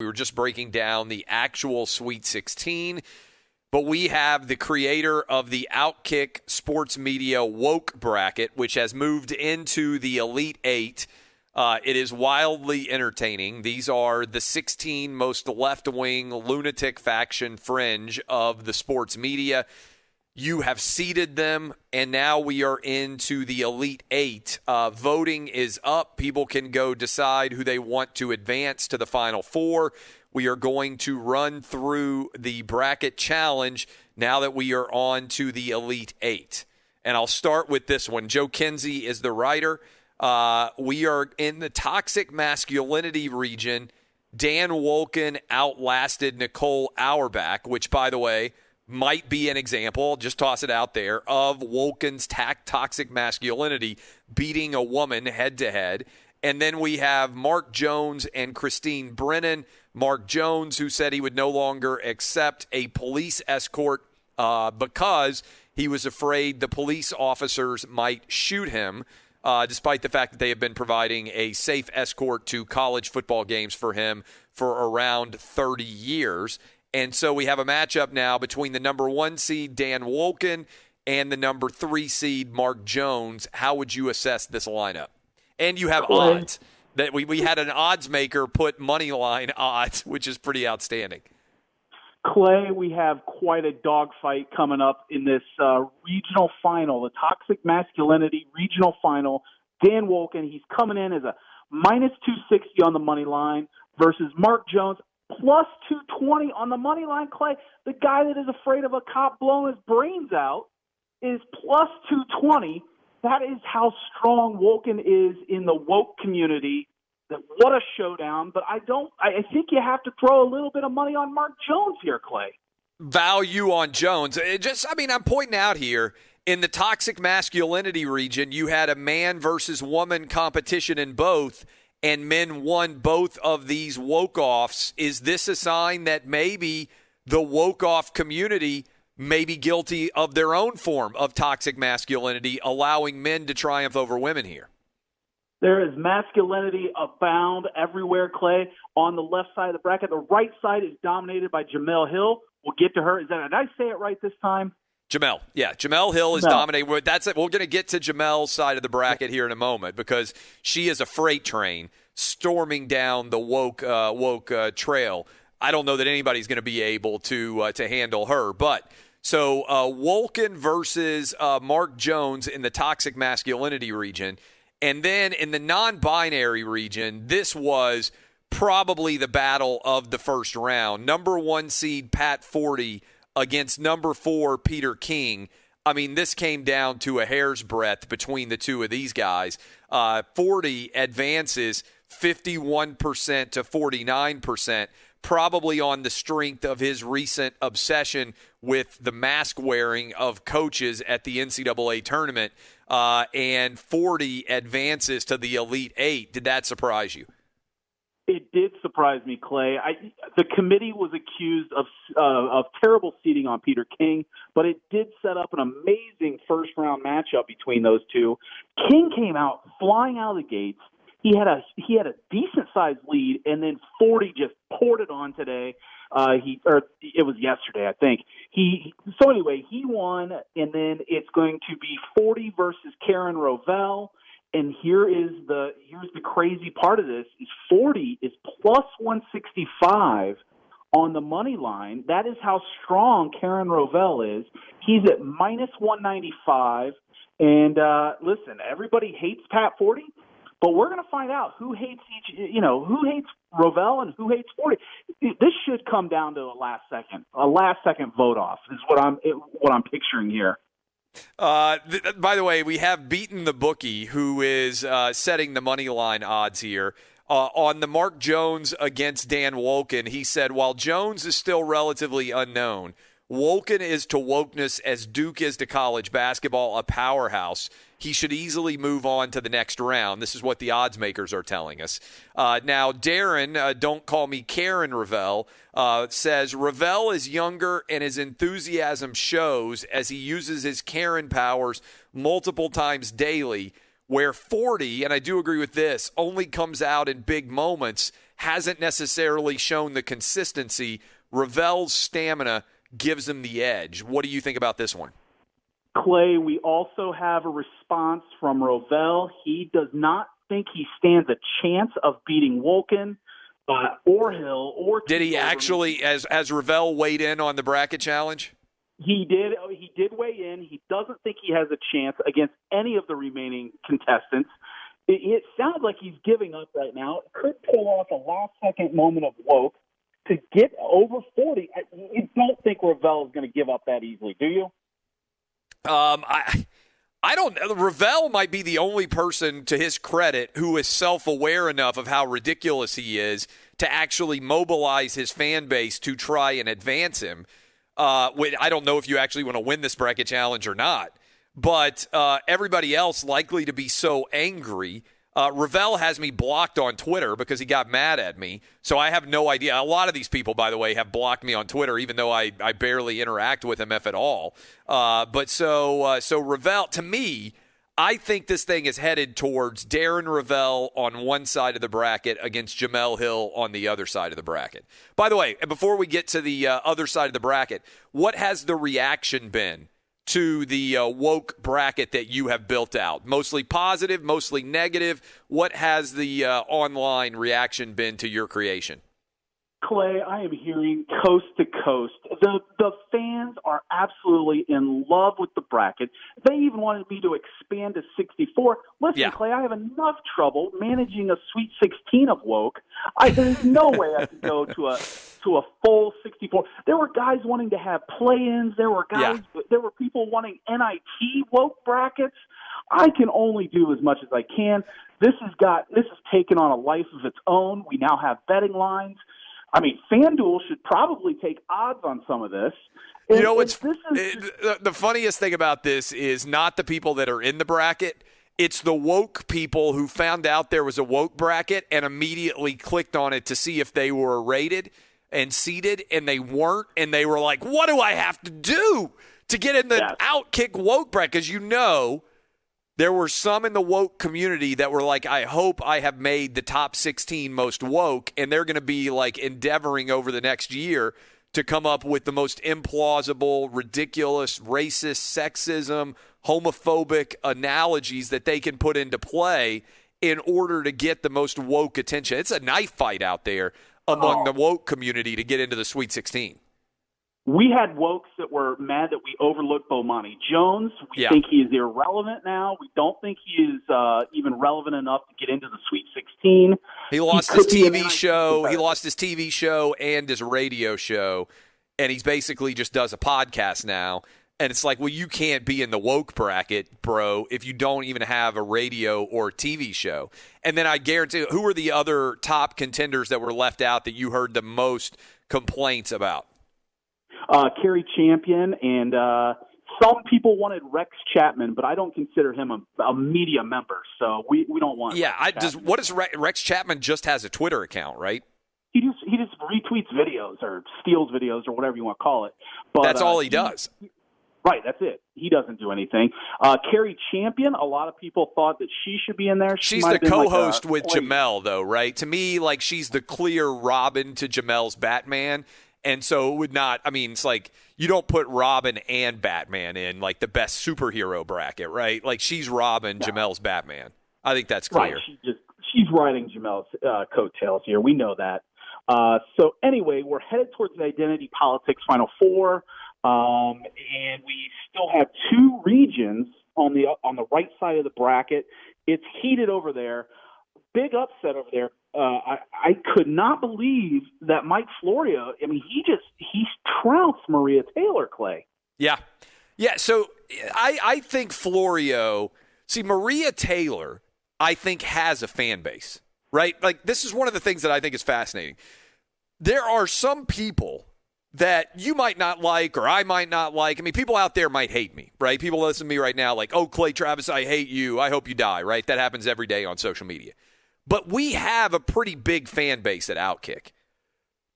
We were just breaking down the actual Sweet 16, but we have the creator of the Outkick Sports Media Woke Bracket, which has moved into the Elite Eight. It is wildly entertaining. These are the 16 most left-wing lunatic faction fringe of the sports media. You have seeded them, and now we are into the Elite Eight. Voting is up. People can go decide who they want to advance to the Final Four. We are going to run through the bracket challenge now that we are on to the Elite Eight. And I'll start with this one. Joe Kinsey is the writer. We are in the toxic masculinity region. Dan Wolken outlasted Nicole Auerbach, which, by the way, might be an example, just toss it out there, of Wolken's toxic masculinity beating a woman head-to-head. And then we have Mark Jones and Christine Brennan. Mark Jones, who said he would no longer accept a police escort because he was afraid the police officers might shoot him, despite the fact that they have been providing a safe escort to college football games for him for around 30 years. And so we have a matchup now between the number 1 seed, Dan Wolken, and the number 3 seed, Mark Jones. How would you assess this lineup? And you have odds. That we had an odds maker put money line odds, which is pretty outstanding. Clay, we have quite a dogfight coming up in this regional final, the Toxic Masculinity Regional Final. Dan Wolken, he's coming in as a minus 260 on the money line versus Mark Jones, plus 220 on the money line. Clay, the guy that is afraid of a cop blowing his brains out, is plus 220. That is how strong Wolken is in the woke community. What a showdown. But I think you have to throw a little bit of money on Mark Jones here, Clay. Value on Jones. I'm pointing out here, in the toxic masculinity region, you had a man versus woman competition in both, and men won both of these woke-offs. Is this a sign that maybe the woke-off community may be guilty of their own form of toxic masculinity, allowing men to triumph over women here? There is masculinity abound everywhere, Clay. On the left side of the bracket, the right side is dominated by Jamel Hill. We'll get to her. Did I say it right this time? Jamel. Yeah, Jamel Hill is dominating. That's it. We're going to get to Jamel's side of the bracket here in a moment because she is a freight train storming down the woke trail. I don't know that anybody's going to be able to handle her. But so Wolken versus Mark Jones in the toxic masculinity region. And then in the non-binary region, this was probably the battle of the first round. Number 1 seed Pat Forty against number 4 Peter King. I mean, this came down to a hair's breadth between the two of these guys. Forty advances 51% to 49%, probably on the strength of his recent obsession with the mask wearing of coaches at the NCAA tournament. And Forty advances to the Elite Eight. Did that surprise you? It did surprise me, Clay. The committee was accused of terrible seating on Peter King, but it did set up an amazing first-round matchup between those two. King came out flying out of the gates. He had a decent-sized lead, and then Forty just poured it on today. It was yesterday, I think. He won, and then it's going to be Forty versus Karen Rovell. And here's the crazy part of this is Forty is plus 165 on the money line. That is how strong Karen Rovell is. He's at minus 195. And listen, everybody hates Pat Forty, but we're going to find out who hates who hates Rovell and who hates Forty. This should come down to a last second vote off. Is what I'm picturing here. By the way, we have beaten the bookie who is setting the money line odds here. On the Mark Jones against Dan Wolken, he said, while Jones is still relatively unknown, Wolken is to wokeness as Duke is to college basketball, a powerhouse. He should easily move on to the next round. This is what the odds makers are telling us. Now, Darren, don't call me Karen Rovell, says Rovell is younger and his enthusiasm shows as he uses his Karen powers multiple times daily, where Forty, and I do agree with this, only comes out in big moments, hasn't necessarily shown the consistency. Ravel's stamina gives him the edge. What do you think about this one? Clay, we also have a response from Rovell. He does not think he stands a chance of beating Wolken or Hill or. Did he actually, as Rovell weighed in on the bracket challenge? He did. He did weigh in. He doesn't think he has a chance against any of the remaining contestants. It sounds like he's giving up right now. Could pull off a last-second moment of woke to get over 40. You don't think Rovell is going to give up that easily, do you? I don't know. Rovell might be the only person, to his credit, who is self-aware enough of how ridiculous he is to actually mobilize his fan base to try and advance him. I don't know if you actually want to win this bracket challenge or not, but everybody else likely to be so angry. Rovell has me blocked on Twitter because he got mad at me, so I have no idea. A lot of these people, by the way, have blocked me on Twitter, even though I barely interact with him, if at all. But so Rovell, to me, I think this thing is headed towards Darren Rovell on one side of the bracket against Jamel Hill on the other side of the bracket. By the way, before we get to the other side of the bracket, what has the reaction been to the woke bracket that you have built out? Mostly positive, mostly negative? What has the online reaction been to your creation? Clay, I am hearing coast to coast. The fans are absolutely in love with the bracket. They even wanted me to expand to 64. Listen, yeah. Clay, I have enough trouble managing a Sweet 16 of woke. There's no way I could go to a full 64. There were guys wanting to have play-ins. There were people wanting NIT woke brackets. I can only do as much as I can. This has taken on a life of its own. We now have betting lines. I mean, FanDuel should probably take odds on some of this. You know, the funniest thing about this is not the people that are in the bracket. It's the woke people who found out there was a woke bracket and immediately clicked on it to see if they were rated and seated, and they weren't. And they were like, what do I have to do to get in the Outkick woke bracket? Because there were some in the woke community that were like, I hope I have made the top 16 most woke, and they're going to be like endeavoring over the next year to come up with the most implausible, ridiculous, racist, sexism, homophobic analogies that they can put into play in order to get the most woke attention. It's a knife fight out there among the woke community to get into the Sweet 16. We had wokes that were mad that we overlooked Bomani Jones. We think he is irrelevant now. We don't think he is even relevant enough to get into the Sweet 16. He lost his TV show. He lost his TV show and his radio show, and he's basically just does a podcast now. And it's like, well, you can't be in the woke bracket, bro, if you don't even have a radio or TV show. And then I guarantee, who were the other top contenders that were left out that you heard the most complaints about? Kerry Champion, and some people wanted Rex Chapman, but I don't consider him a media member, so we don't want. Yeah, Rex Chapman just has a Twitter account, right? He just retweets videos or steals videos or whatever you want to call it. But that's all he does. Right, that's it. He doesn't do anything. Kerry Champion, a lot of people thought that she should be in there. She's the co-host with Jamel, though, right? To me, like, she's the clear Robin to Jamel's Batman. And so it would not – I mean, it's like you don't put Robin and Batman in, like, the best superhero bracket, right? Like, she's Robin, Jamel's Batman. I think that's clear. Right, she's riding Jamel's coattails here. We know that. So, anyway, we're headed towards the Identity Politics Final Four, and we still have two regions on the right side of the bracket. It's heated over there. Big upset over there. I could not believe that Mike Florio, I mean, he trounced Maria Taylor, Clay. Yeah. So I think Florio, Maria Taylor, I think has a fan base, right? Like, this is one of the things that I think is fascinating. There are some people that you might not like or I might not like. I mean, people out there might hate me, right? People listen to me right now like, oh, Clay Travis, I hate you. I hope you die, right? That happens every day on social media. But we have a pretty big fan base at Outkick.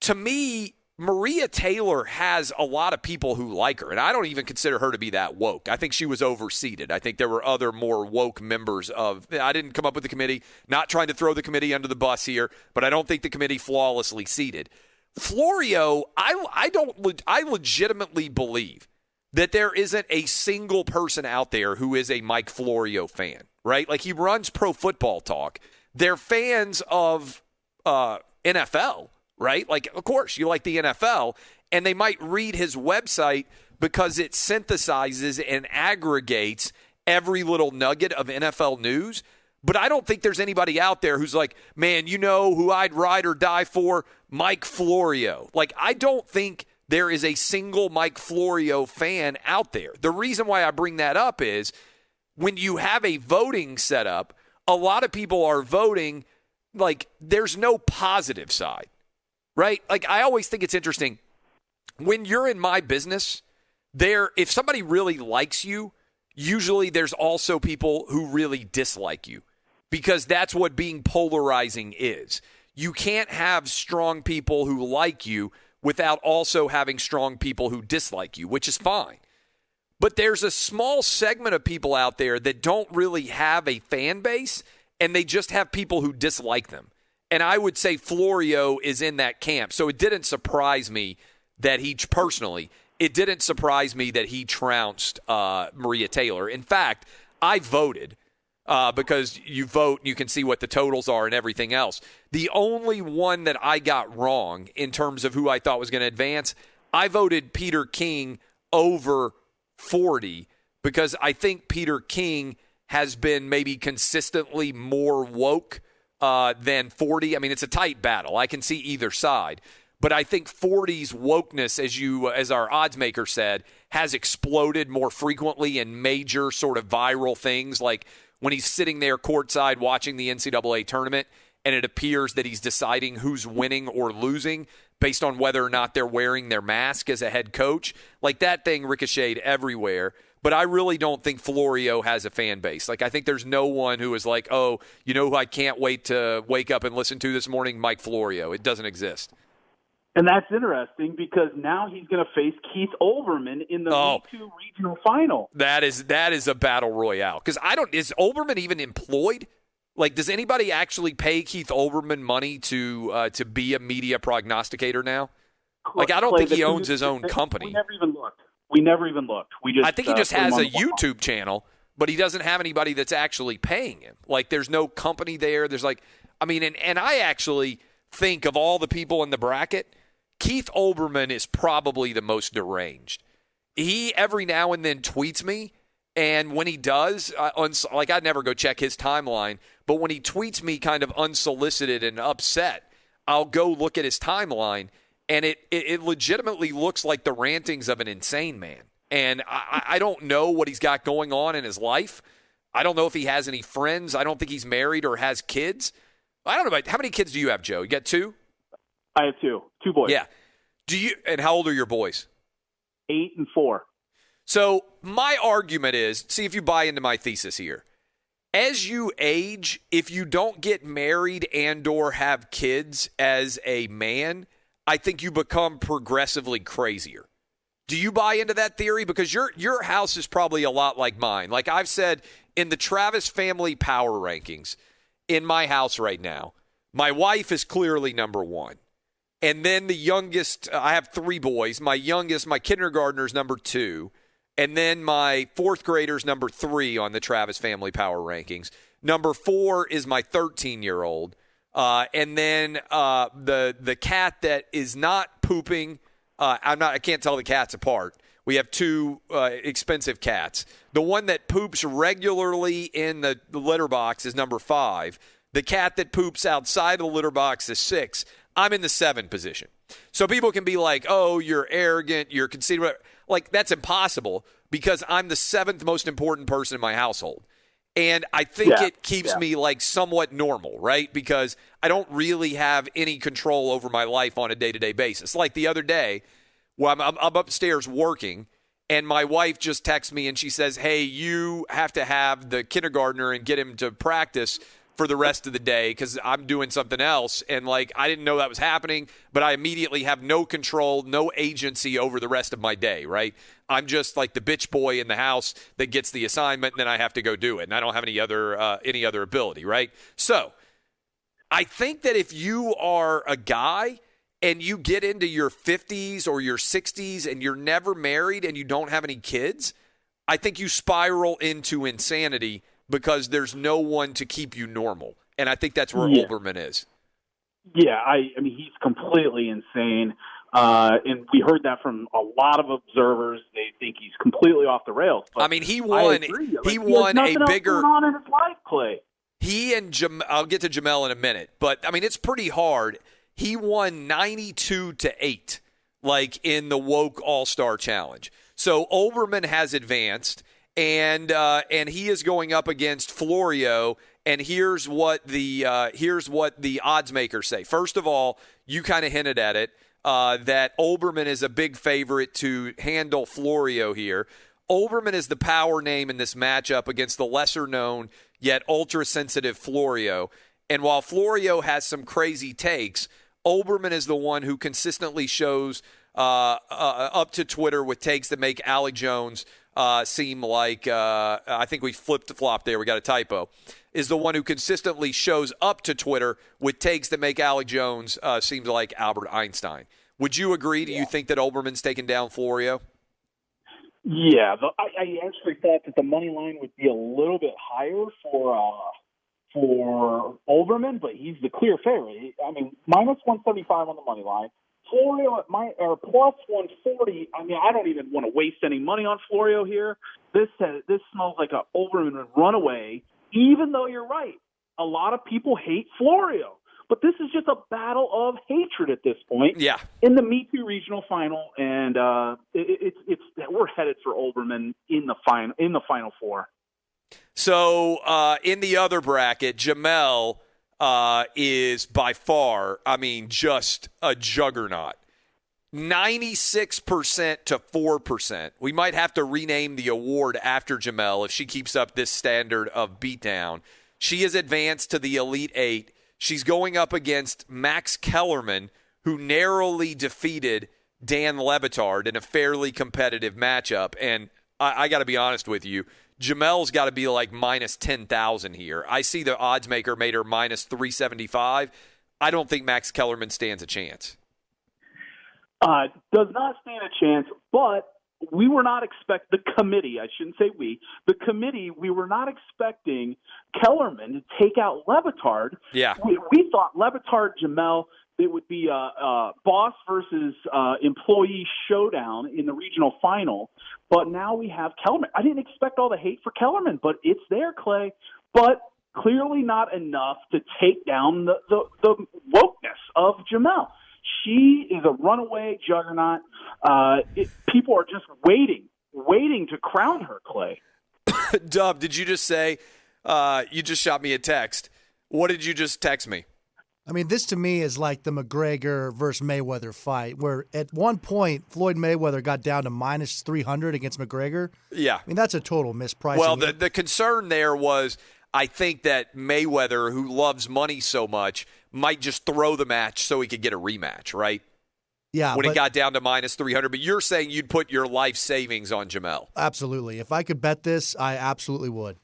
To me, Maria Taylor has a lot of people who like her, and I don't even consider her to be that woke. I think she was overseated. I think there were other more woke members of – I didn't come up with the committee, not trying to throw the committee under the bus here, but I don't think the committee flawlessly seated. Florio, I legitimately believe that there isn't a single person out there who is a Mike Florio fan, right? Like, he runs Pro Football Talk. They're fans of NFL, right? Like, of course, you like the NFL, and they might read his website because it synthesizes and aggregates every little nugget of NFL news. But I don't think there's anybody out there who's like, man, you know who I'd ride or die for? Mike Florio. Like, I don't think there is a single Mike Florio fan out there. The reason why I bring that up is when you have a voting setup, a lot of people are voting like there's no positive side, right? Like, I always think it's interesting. When you're in my business, if somebody really likes you, usually there's also people who really dislike you, because that's what being polarizing is. You can't have strong people who like you without also having strong people who dislike you, which is fine. But there's a small segment of people out there that don't really have a fan base, and they just have people who dislike them. And I would say Florio is in that camp. So it didn't surprise me that it didn't surprise me that he trounced Maria Taylor. In fact, I voted because you vote and you can see what the totals are and everything else. The only one that I got wrong in terms of who I thought was going to advance, I voted Peter King over 40 because I think Peter King has been maybe consistently more woke than 40. I mean, it's a tight battle. I can see either side. But I think 40's wokeness, as our odds maker said, has exploded more frequently in major sort of viral things, like when he's sitting there courtside watching the NCAA tournament and it appears that he's deciding who's winning or losing based on whether or not they're wearing their mask as a head coach. Like, that thing ricocheted everywhere. But I really don't think Florio has a fan base. Like, I think there's no one who is like, oh, you know who I can't wait to wake up and listen to this morning? Mike Florio. It doesn't exist. And that's interesting because now he's going to face Keith Olbermann in the Me2 regional final. That is a battle royale. Because is Olbermann even employed? Like, does anybody actually pay Keith Olbermann money to be a media prognosticator now? Like, I don't think he owns his own company. We never even looked. I think he just has a YouTube channel, but he doesn't have anybody that's actually paying him. Like, there's no company there. There's and I actually think of all the people in the bracket, Keith Olbermann is probably the most deranged. He every now and then tweets me, and when he does, I'd never go check his timeline, but when he tweets me kind of unsolicited and upset, I'll go look at his timeline, and it legitimately looks like the rantings of an insane man. And I don't know what he's got going on in his life. I don't know if he has any friends. I don't think he's married or has kids. I don't know how many kids do you have, Joe? You got 2? I have 2 boys. Yeah. And how old are your boys? 8 and 4. So my argument is, see if you buy into my thesis here. As you age, if you don't get married and or have kids as a man, I think you become progressively crazier. Do you buy into that theory? Because your house is probably a lot like mine. Like I've said, in the Travis family power rankings in my house right now, my wife is clearly number 1. And then the youngest, I have 3 boys. My youngest, my kindergartner, is number 2. And then my 4th grader is number 3 on the Travis family power rankings. Number 4 is my 13-year-old. And then the cat that is not pooping, I can't tell the cats apart. We have 2 expensive cats. The one that poops regularly in the litter box is number 5. The cat that poops outside of the litter box is 6. I'm in the 7 position. So people can be like, oh, you're arrogant, you're conceited. Like, that's impossible because I'm the 7th most important person in my household. And I think it keeps me like somewhat normal, right? Because I don't really have any control over my life on a day-to-day basis. Like the other day, well, I'm upstairs working, and my wife just texts me and she says, hey, you have to have the kindergartner and get him to practice for the rest of the day because I'm doing something else. And, like, I didn't know that was happening, but I immediately have no control, no agency over the rest of my day, right? I'm just like the bitch boy in the house that gets the assignment, and then I have to go do it. And I don't have any other ability, right? So I think that if you are a guy and you get into your 50s or your 60s and you're never married and you don't have any kids, I think you spiral into insanity because there's no one to keep you normal. And I think that's where Olbermann is. Yeah, I mean, he's completely insane. And we heard that from a lot of observers. They think he's completely off the rails. But I mean, he won a bigger going on in his life, Clay. He and I'll get to Jamel in a minute, but I mean, it's pretty hard. He won 92-8, like in the Woke All-Star Challenge. So Olbermann has advanced, and he is going up against Florio. And here's what the odds makers say. First of all, you kind of hinted at it that Olbermann is a big favorite to handle Florio here. Olbermann is the power name in this matchup against the lesser-known yet ultra-sensitive Florio. And while Florio has some crazy takes, Olbermann is the one who consistently shows up to Twitter with takes that make Alec Jones seem like I think we flipped-flopped there. We got a typo. Is the one who consistently shows up to Twitter with takes that make Alec Jones seem like Albert Einstein. Would you agree? Do you think that Olbermann's taken down Florio? Yeah, I actually thought that the money line would be a little bit higher for Olbermann, but he's the clear favorite. I mean, minus 175 on the money line. Florio at plus 140. I mean, I don't even want to waste any money on Florio here. This smells like a Olbermann runaway. Even though you're right, a lot of people hate Florio. But this is just a battle of hatred at this point. Yeah. In the Me Too regional final, and we're headed for Olbermann in the final four. So in the other bracket, Jamel is by far, I mean, just a juggernaut. 96% to 4%. We might have to rename the award after Jamel if she keeps up this standard of beatdown. She has advanced to the Elite Eight. She's going up against Max Kellerman, who narrowly defeated Dan Le Batard in a fairly competitive matchup. And I got to be honest with you, Jamel's got to be like minus 10,000 here. I see the odds maker made her minus 375. I don't think Max Kellerman stands a chance. Does not stand a chance, but we were not the committee, I shouldn't say the committee, we were not expecting Kellerman to take out Le Batard. Yeah. We thought Le Batard, Jamel, it would be a boss versus employee showdown in the regional final, but now we have Kellerman. I didn't expect all the hate for Kellerman, but it's there, Clay, but clearly not enough to take down the wokeness of Jamel. She is a runaway juggernaut. People are just waiting to crown her, Clay. Dub, did you just say you just shot me a text? What did you just text me? I mean, this to me is like the McGregor versus Mayweather fight, where at one point Floyd Mayweather got down to minus 300 against McGregor. Yeah. I mean, that's a total mispricing. Well, the concern there was I think that Mayweather, who loves money so much, might just throw the match so he could get a rematch, right? Yeah. When it got down to minus 300. But you're saying you'd put your life savings on Jamel. Absolutely. If I could bet this, I absolutely would.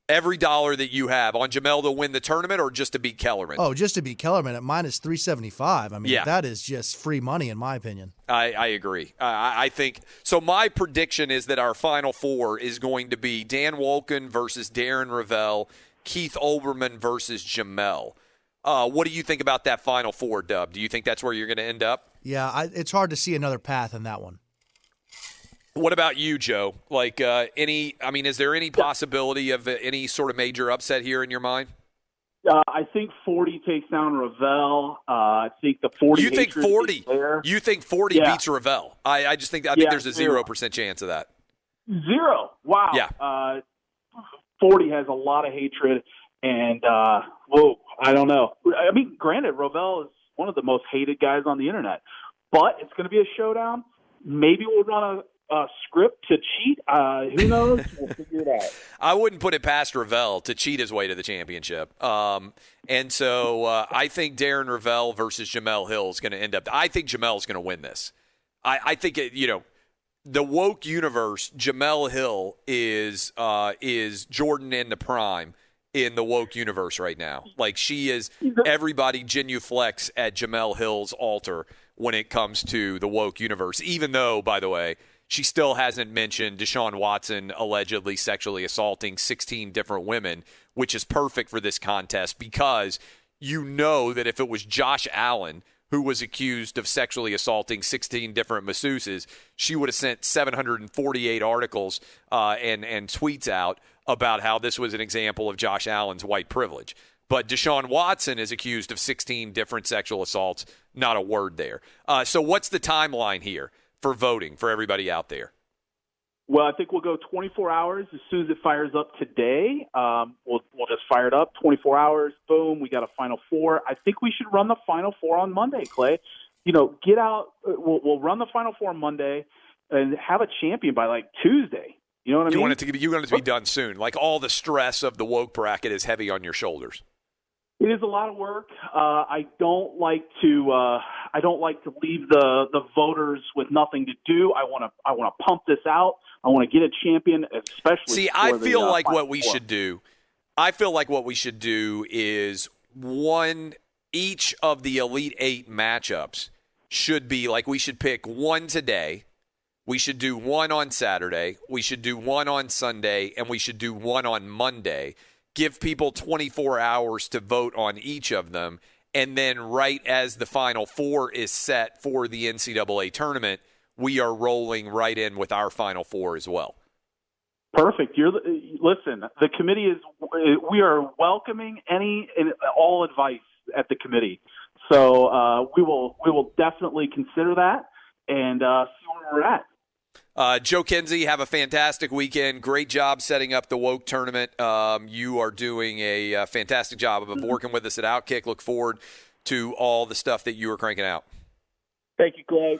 Every dollar that you have on Jamel to win the tournament or just to beat Kellerman? Oh, just to beat Kellerman at minus 375. I mean, That is just free money in my opinion. I agree. I think – so my prediction is that our Final Four is going to be Dan Wolken versus Darren Rovell, Keith Olbermann versus Jamel. What do you think about that Final Four, Dub? Do you think that's where you're going to end up? Yeah, it's hard to see another path in that one. What about you, Joe? Like is there any possibility of any sort of major upset here in your mind? I think 40 takes down Rovell. I think the 40. You think 40? You think 40 beats Ravell? I think there's a 0% chance of that. Zero. Wow. Yeah. 40 has a lot of hatred, and I don't know. I mean, granted, Rovell is one of the most hated guys on the internet, but it's going to be a showdown. Maybe we'll run script to cheat. Who knows? We'll figure it out. I wouldn't put it past Ravel to cheat his way to the championship. And so I think Darren Ravel versus Jamel Hill is going to end up. I think Jamel's going to win this. I think the woke universe. Jamel Hill is Jordan in the prime in the woke universe right now. Like, she is everybody genuflects at Jamel Hill's altar when it comes to the woke universe, even though, by the way, she still hasn't mentioned Deshaun Watson allegedly sexually assaulting 16 different women, which is perfect for this contest because you know that if it was Josh Allen who was accused of sexually assaulting 16 different masseuses, she would have sent 748 articles and tweets out about how this was an example of Josh Allen's white privilege. But Deshaun Watson is accused of 16 different sexual assaults. Not a word there. So what's the timeline here for voting for everybody out there? Well, I think we'll go 24 hours as soon as it fires up today. We'll just fire it up, 24 hours, boom, we got a Final Four. I think we should run the Final Four on Monday, Clay. Get out. We'll run the Final Four on Monday and have a champion by, like, Tuesday. You know what I mean? You want it to be done soon. Like, all the stress of the woke bracket is heavy on your shoulders. It is a lot of work. I don't like to leave the voters with nothing to do. I want to pump this out. I want to get a champion, especially. See, I feel like what we should do. I feel like what we should do is each of the Elite Eight matchups should be like, we should pick one today. We should do one on Saturday. We should do one on Sunday, and we should do one on Monday. Give people 24 hours to vote on each of them, and then right as the Final Four is set for the NCAA tournament, we are rolling right in with our Final Four as well. Perfect. Listen, the committee we are welcoming any and all advice at the committee. So we will definitely consider that and see where we're at. Joe Kinsey, have a fantastic weekend. Great job setting up the Woke tournament. You are doing a fantastic job of working with us at Outkick. Look forward to all the stuff that you are cranking out. Thank you, Clay.